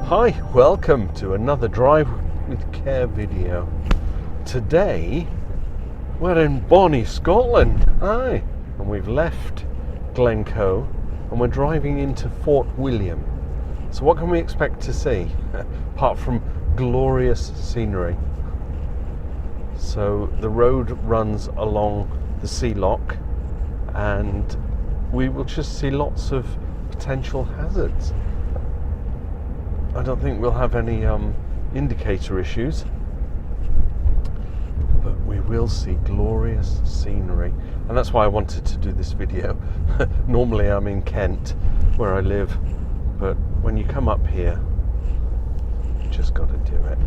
Hi, welcome to another Drive with Care video. Today we're in bonnie Scotland, aye, and we've left Glencoe and we're driving into Fort William. So what can we expect to see apart from glorious scenery? So the road runs along the sea lock and we will just see lots of potential hazards. I don't think we'll have any indicator issues, but we will see glorious scenery, and that's why I wanted to do this video. Normally I'm in Kent where I live, but when you come up here you just got to do it.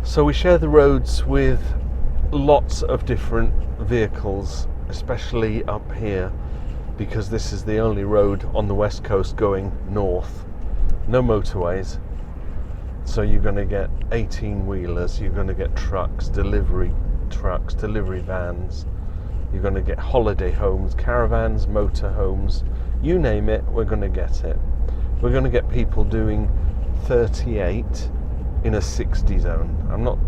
So we share the roads with lots of different vehicles, especially up here, because this is the only road on the west coast going north. No motorways, so you're going to get 18-wheelers, you're going to get trucks, delivery vans, you're going to get holiday homes, caravans, motorhomes, you name it, we're going to get it. We're going to get people doing 38 in a 60 zone. I'm not,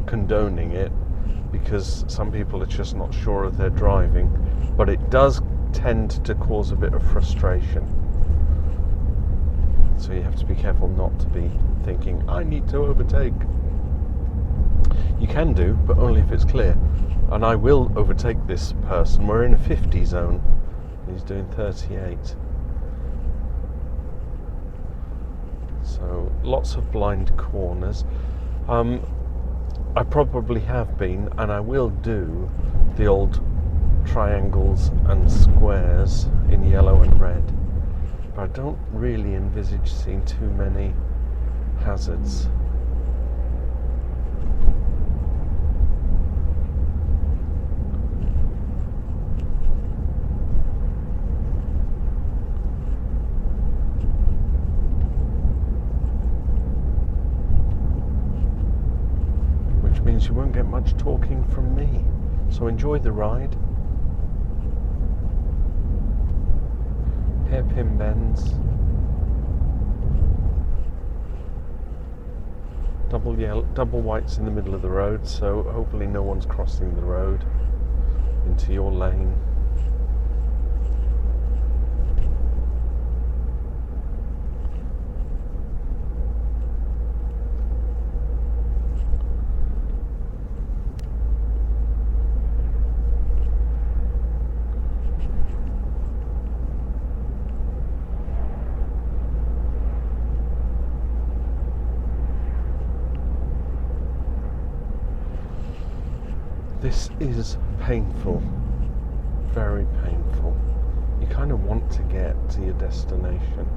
condoning it, because some people are just not sure of their driving, but it does tend to cause a bit of frustration. So you have to be careful not to be thinking, I need to overtake. You can do, but only if it's clear. And I will overtake this person. We're in a 50 zone. He's doing 38. So lots of blind corners. I probably have been, and I will do the old triangles and squares in yellow and red, but I don't really envisage seeing too many hazards. Which means you won't get much talking from me, so enjoy the ride. Hairpin bends, double whites in the middle of the road, so hopefully no one's crossing the road into your lane. This is painful, very painful. You kind of want to get to your destination.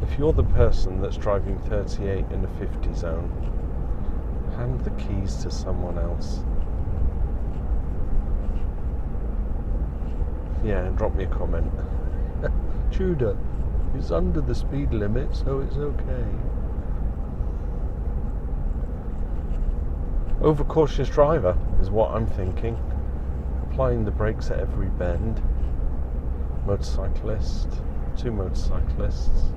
If you're the person that's driving 38 in a 50 zone, hand the keys to someone else. Yeah, drop me a comment. Tudor, it's under the speed limit, so it's okay. Overcautious driver is what I'm thinking. Applying the brakes at every bend. Motorcyclist, two motorcyclists.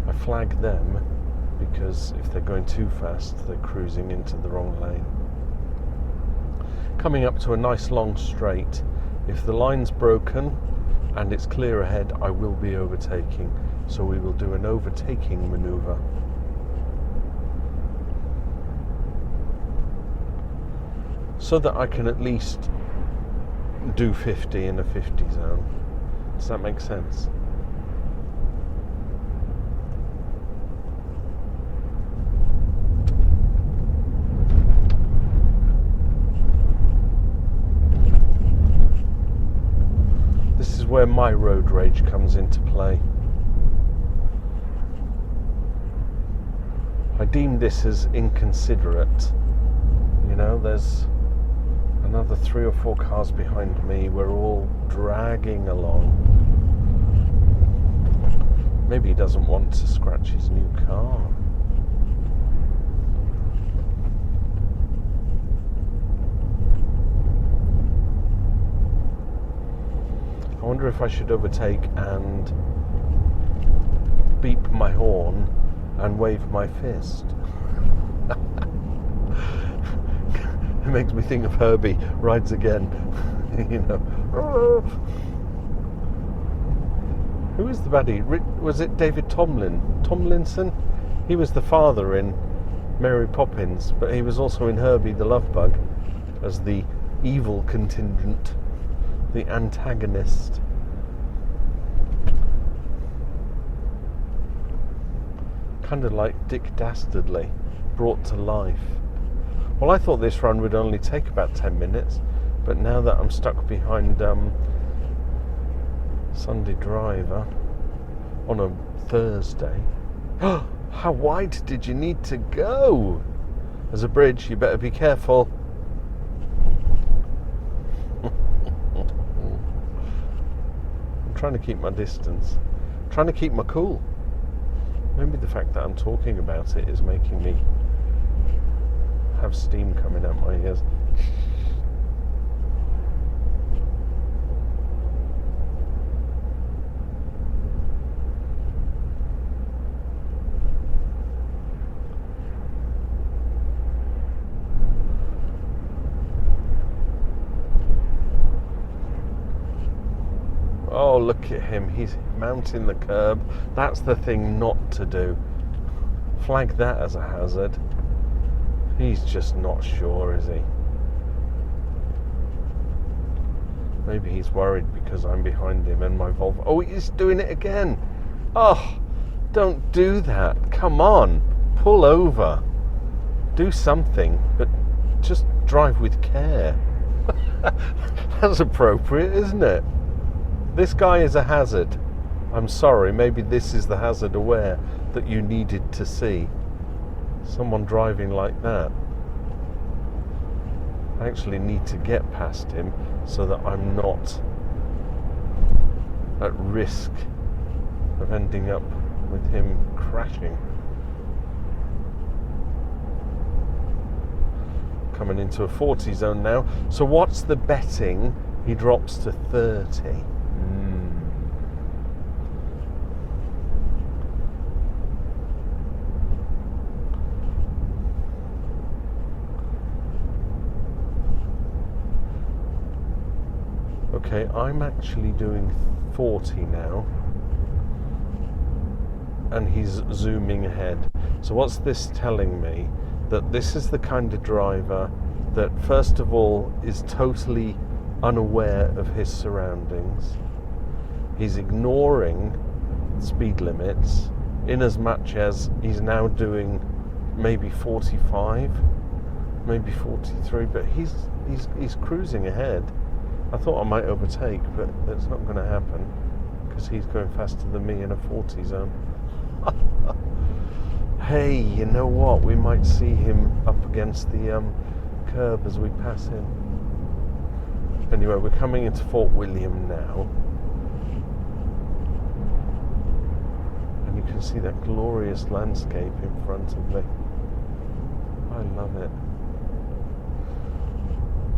I flag them because if they're going too fast, they're cruising into the wrong lane. Coming up to a nice long straight. If the line's broken and it's clear ahead, I will be overtaking. So we will do an overtaking manoeuvre. So that I can at least do 50 in a 50 zone. Does that make sense? This is where my road rage comes into play. I deem this as inconsiderate. There's another 3 or 4 cars behind me. We're all dragging along. Maybe he doesn't want to scratch his new car. if I should overtake and beep my horn and wave my fist. It makes me think of Herbie Rides Again. You know. Who is the baddie? Was it David Tomlinson? He was the father in Mary Poppins, but he was also in Herbie the Love Bug as the evil contingent, the antagonist. Kind of like Dick Dastardly brought to life. Well, I thought this run would only take about 10 minutes, but now that I'm stuck behind Sunday Driver on a Thursday. How wide did you need to go? There's a bridge, you better be careful. I'm trying to keep my distance, trying to keep my cool. Maybe the fact that I'm talking about it is making me have steam coming out my ears. Oh, look at him. He's mounting the curb. That's the thing not to do. Flag that as a hazard. He's just not sure, is he? Maybe he's worried because I'm behind him and my Volvo. Oh, he's doing it again. Oh, don't do that. Come on. Pull over. Do something, but just drive with care. That's appropriate, isn't it? This guy is a hazard. I'm sorry, maybe this is the hazard aware that you needed to see. Someone driving like that. I actually need to get past him so that I'm not at risk of ending up with him crashing. Coming into a 40 zone now. So what's the betting? He drops to 30. Okay, I'm actually doing 40 now, and he's zooming ahead. So what's this telling me? That this is the kind of driver that first of all is totally unaware of his surroundings. He's ignoring speed limits in as much as he's now doing maybe 45, maybe 43, but he's cruising ahead. I thought I might overtake, but that's not going to happen because he's going faster than me in a 40 zone. Hey, you know what? We might see him up against the curb as we pass him. Anyway, we're coming into Fort William now. And you can see that glorious landscape in front of me. I love it.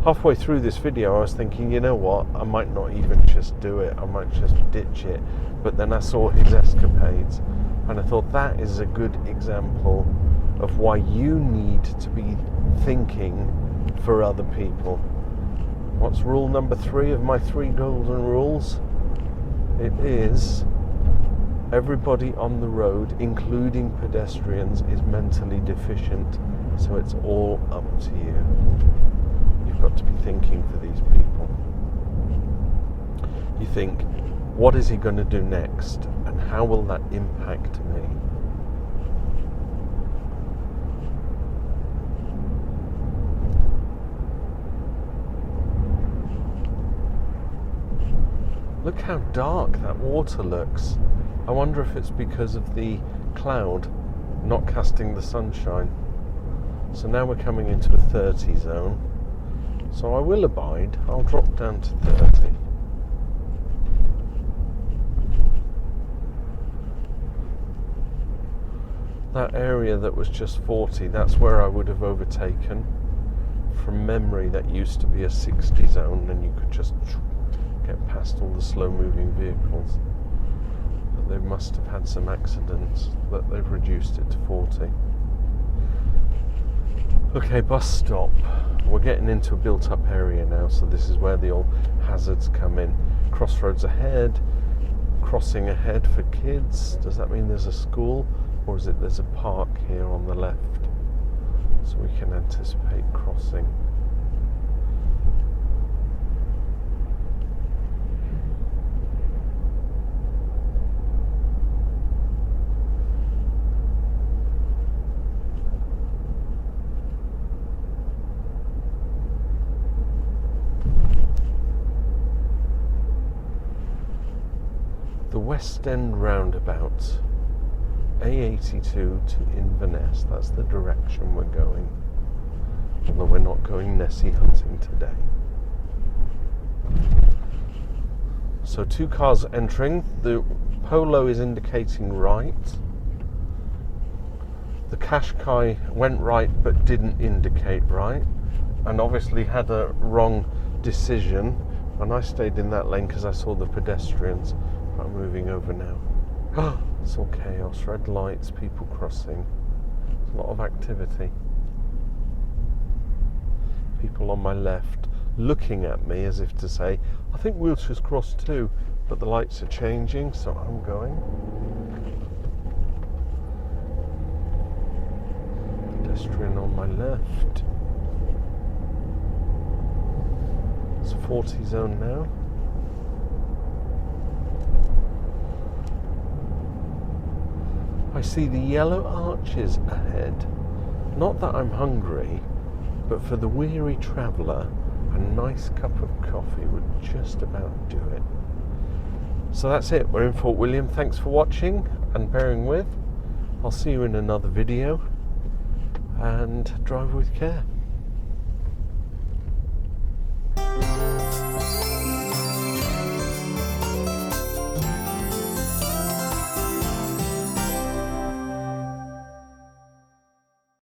Halfway through this video I was thinking, you know what, I might not even just do it, I might just ditch it. But then I saw his escapades and I thought that is a good example of why you need to be thinking for other people. What's rule number 3 of my 3 golden rules? It is everybody on the road, including pedestrians, is mentally deficient, so it's all up to you. You've got to be thinking for these people. You think, what is he going to do next, and how will that impact me? Look how dark that water looks. I wonder if it's because of the cloud not casting the sunshine. So now we're coming into a 30 zone. So I will abide. I'll drop down to 30. That area that was just 40, that's where I would have overtaken. From memory, that used to be a 60 zone, and you could just get past all the slow-moving vehicles. But they must have had some accidents that they've reduced it to 40. Okay, bus stop. We're getting into a built-up area now, so this is where the old hazards come in. Crossroads ahead, crossing ahead for kids. Does that mean there's a school, or is it there's a park here on the left? So we can anticipate crossing. The West End roundabout, A82 to Inverness, that's the direction we're going, although we're not going Nessie hunting today. So 2 cars entering, the Polo is indicating right, the Qashqai went right but didn't indicate right, and obviously had a wrong decision, and I stayed in that lane because I saw the pedestrians. I'm moving over now. It's all chaos, red lights, people crossing. There's a lot of activity. People on my left looking at me as if to say, I think Wiltshire's crossed too, but the lights are changing, so I'm going. Pedestrian on my left. It's a 40 zone now. I see the yellow arches ahead. Not that I'm hungry, but for the weary traveller, a nice cup of coffee would just about do it. So that's it. We're in Fort William. Thanks for watching and bearing with. I'll see you in another video, and drive with care.